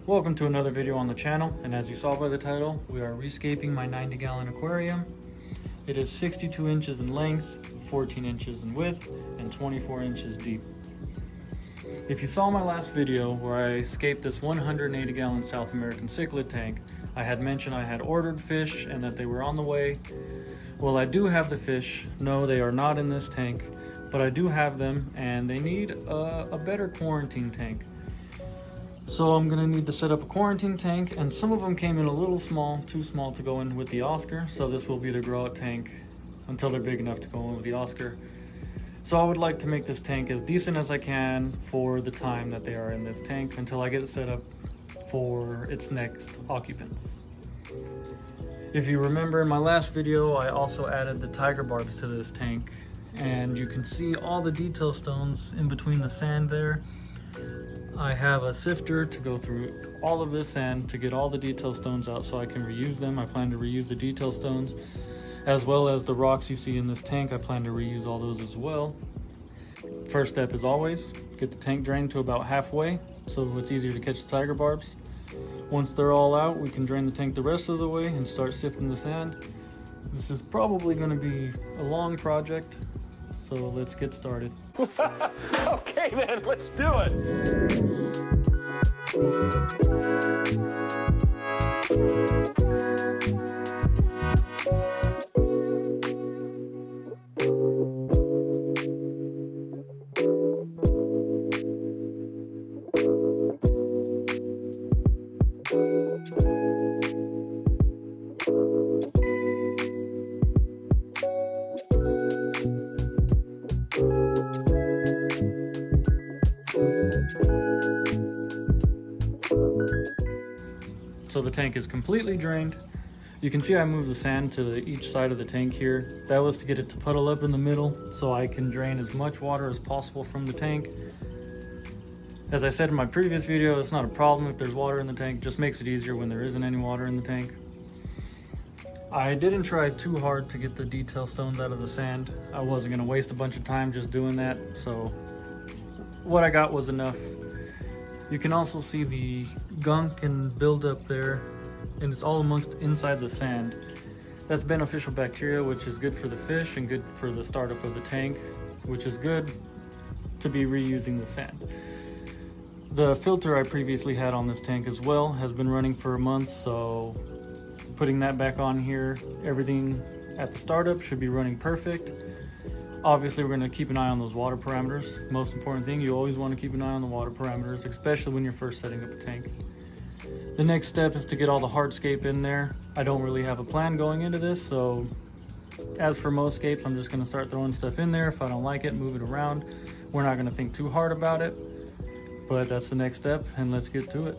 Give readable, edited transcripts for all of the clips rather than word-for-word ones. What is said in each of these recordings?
Welcome to another video on the channel, and as you saw by the title, we are rescaping my 90-gallon aquarium. It is 62 inches in length, 14 inches in width, and 24 inches deep. If you saw my last video where I scaped this 180-gallon South American cichlid tank, I had mentioned I had ordered fish and that they were on the way. Well, I do have the fish. No, they are not in this tank, but I do have them, and they need a better quarantine tank. So I'm gonna need to set up a quarantine tank, and some of them came in a little small, too small to go in with the Oscar, so this will be the grow out tank until they're big enough to go in with the Oscar. So I would like to make this tank as decent as I can for the time that they are in this tank until I get it set up for its next occupants. If you remember in my last video, I also added the tiger barbs to this tank, and you can see all the detail stones in between the sand there. I have a sifter to go through all of this sand to get all the detail stones out so I can reuse them. I plan to reuse the detail stones as well as the rocks you see in this tank. I plan to reuse all those as well. First step, as always, get the tank drained to about halfway so it's easier to catch the tiger barbs. Once they're all out, we can drain the tank the rest of the way and start sifting the sand. This is probably going to be a long project, so let's get started. Okay, man, let's do it. So the tank is completely drained. You can see I moved the sand to each side of the tank here. That was to get it to puddle up in the middle so I can drain as much water as possible from the tank. As I said in my previous video, it's not a problem if there's water in the tank. It just makes it easier when there isn't any water in the tank. I didn't try too hard to get the detail stones out of the sand. I wasn't going to waste a bunch of time just doing that, so what I got was enough. You can also see the gunk and buildup there, and it's all amongst inside the sand. That's beneficial bacteria, which is good for the fish and good for the startup of the tank, which is good to be reusing the sand. The filter I previously had on this tank as well has been running for a month, so putting that back on here, everything at the startup should be running perfect. Obviously, we're going to keep an eye on those water parameters. Most important thing, you always want to keep an eye on the water parameters, especially when you're first setting up a tank. The next step is to get all the hardscape in there. I don't really have a plan going into this, so as for most scapes, I'm just going to start throwing stuff in there. If I don't like it, move it around. We're not going to think too hard about it, but that's the next step, and let's get to it.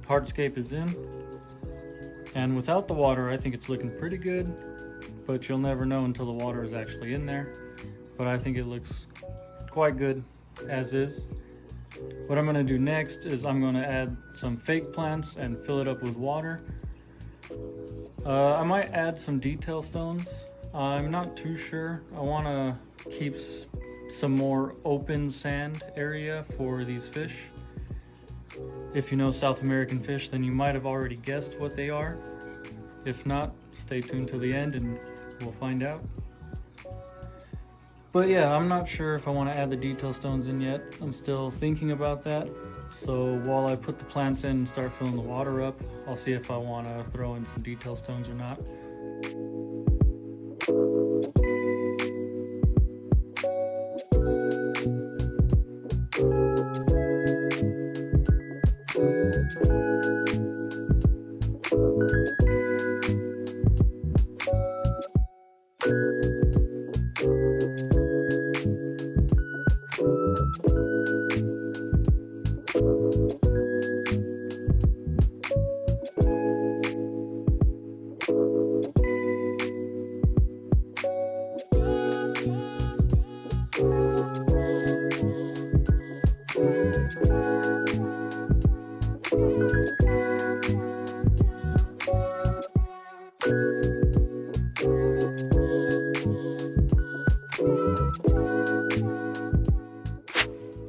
hardscape is in. And without the water, I think it's looking pretty good, but you'll never know until the water is actually in there. But I think it looks quite good as is. What I'm gonna do next is I'm gonna add some fake plants and fill it up with water. I might add some detail stones. I'm not too sure. I wanna keep some more open sand area for these fish. If you know South American fish, then you might have already guessed what they are. If not, stay tuned till the end and we'll find out. But yeah, I'm not sure if I want to add the detail stones in yet. I'm still thinking about that. So while I put the plants in and start filling the water up, I'll see if I want to throw in some detail stones or not.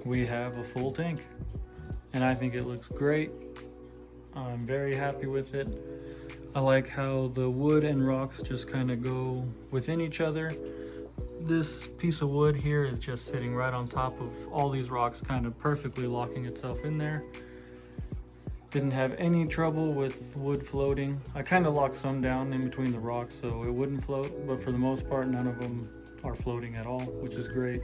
We have a full tank and I think it looks great. I'm very happy with it. I like how the wood and rocks just kind of go within each other. This piece of wood here is just sitting right on top of all these rocks, kind of perfectly locking itself in there. Didn't have any trouble with wood floating. I kind of locked some down in between the rocks so it wouldn't float, but for the most part none of them are floating at all, which is great.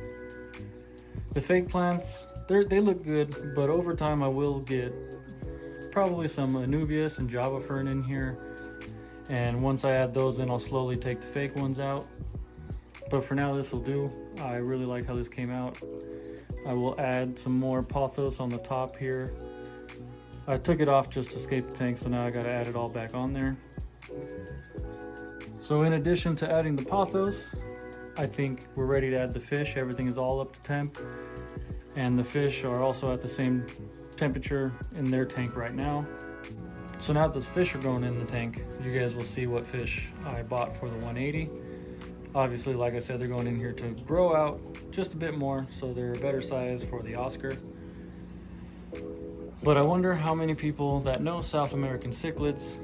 The fake plants, they look good, but over time I will get probably some Anubias and Java Fern in here. And once I add those in, I'll slowly take the fake ones out. But for now, this will do. I really like how this came out. I will add some more pothos on the top here. I took it off just to escape the tank, so now I gotta add it all back on there. So in addition to adding the pothos, I think we're ready to add the fish. Everything is all up to temp. And the fish are also at the same temperature in their tank right now. So now that those fish are going in the tank, you guys will see what fish I bought for the 180. Obviously, like I said, they're going in here to grow out just a bit more, so they're a better size for the Oscar. But I wonder how many people that know South American cichlids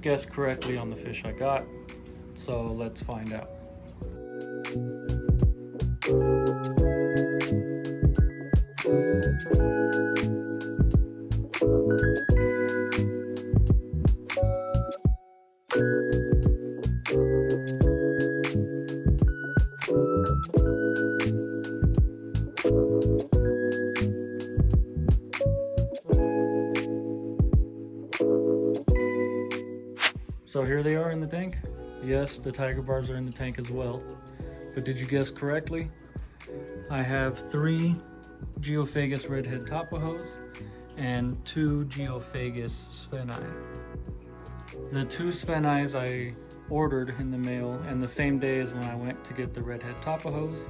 guessed correctly on the fish I got. So let's find out. So here they are in the tank. Yes, the tiger barbs are in the tank as well. But did you guess correctly? I have 3 Geophagus redhead tapajos and 2 Geophagus spheni. The 2 sphenis I ordered in the mail, and the same day as when I went to get the redhead tapajos.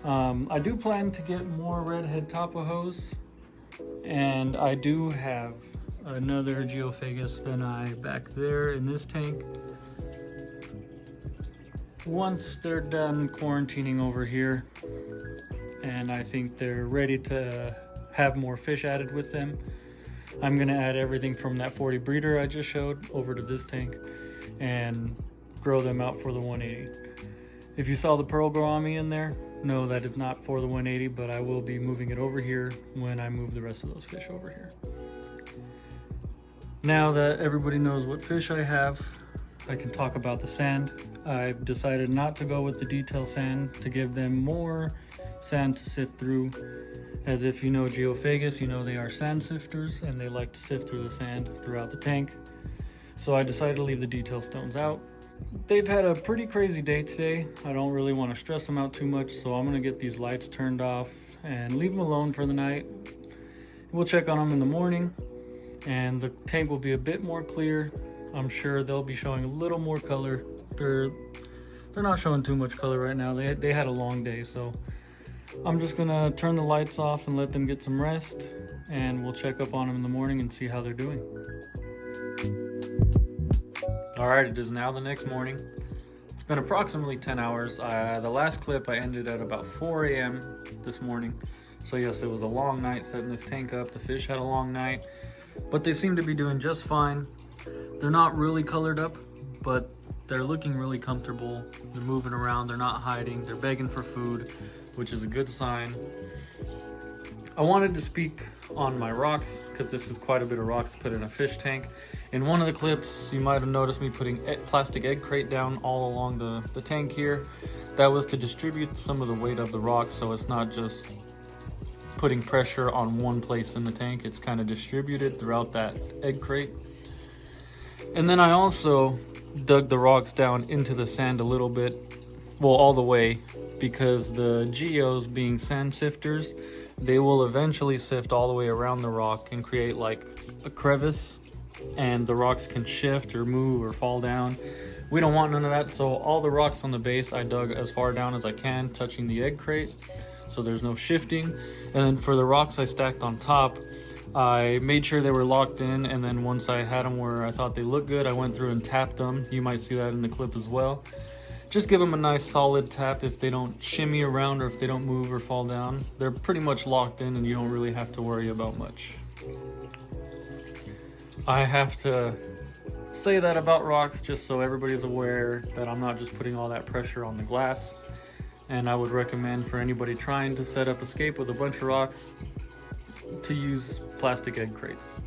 I do plan to get more redhead tapajos, and I do have another Geophagus spheni back there in this tank. Once they're done quarantining over here, and I think they're ready to have more fish added with them, I'm gonna add everything from that 40 breeder I just showed over to this tank and grow them out for the 180. If you saw the pearl gourami in there, no, that is not for the 180, but I will be moving it over here when I move the rest of those fish over here. Now that everybody knows what fish I have, I can talk about the sand. I've decided not to go with the detail sand to give them more sand to sift through. As if you know Geophagus, you know they are sand sifters and they like to sift through the sand throughout the tank. So I decided to leave the detail stones out. They've had a pretty crazy day today. I don't really want to stress them out too much, so I'm gonna get these lights turned off and leave them alone for the night. We'll check on them in the morning and the tank will be a bit more clear. I'm sure they'll be showing a little more color. They're not showing too much color right now. They had a long day, so I'm just gonna turn the lights off and let them get some rest, and we'll check up on them in the morning and see how they're doing. All right, it is now the next morning. It's been approximately 10 hours. The last clip I ended at about 4 a.m. this morning. So yes, it was a long night setting this tank up. The fish had a long night, but they seem to be doing just fine. They're not really colored up, but they're looking really comfortable. They're moving around, they're not hiding, they're begging for food, which is a good sign. I wanted to speak on my rocks, because this is quite a bit of rocks to put in a fish tank. In one of the clips, you might have noticed me putting plastic egg crate down all along the tank here. That was to distribute some of the weight of the rocks, so it's not just putting pressure on one place in the tank. It's kind of distributed throughout that egg crate. And then I also dug the rocks down into the sand a little bit, well, all the way, because the geos, being sand sifters, they will eventually sift all the way around the rock and create like a crevice, and the rocks can shift or move or fall down. We don't want none of that, so all the rocks on the base I dug as far down as I can, touching the egg crate, so there's no shifting. And then for the rocks I stacked on top, I made sure they were locked in, and then once I had them where I thought they looked good, I went through and tapped them. You might see that in the clip as well. Just give them a nice solid tap. If they don't shimmy around or if they don't move or fall down, they're pretty much locked in and you don't really have to worry about much. I have to say that about rocks just so everybody's aware that I'm not just putting all that pressure on the glass. And I would recommend for anybody trying to set up Escape with a bunch of rocks to use plastic egg crates.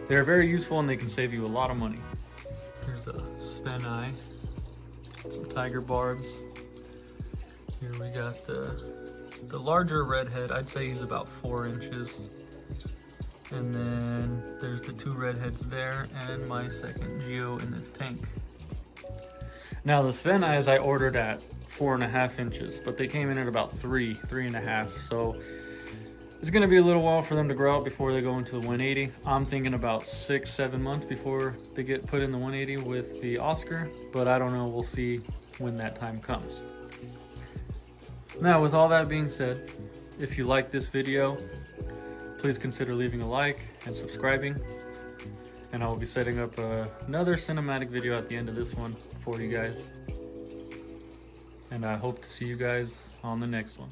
They're very useful and they can save you a lot of money. Here's a Sven eye, some tiger barbs. Here we got the larger redhead. I'd say he's about 4 inches. And then there's the 2 redheads there and my second geo in this tank. Now the Sven eyes I ordered at 4.5 inches, but they came in at about 3.5. So it's gonna be a little while for them to grow out before they go into the 180. I'm thinking about 6-7 months before they get put in the 180 with the Oscar, but I don't know, we'll see when that time comes. Now, with all that being said, if you like this video, please consider leaving a like and subscribing. And I will be setting up another cinematic video at the end of this one for you guys. And I hope to see you guys on the next one.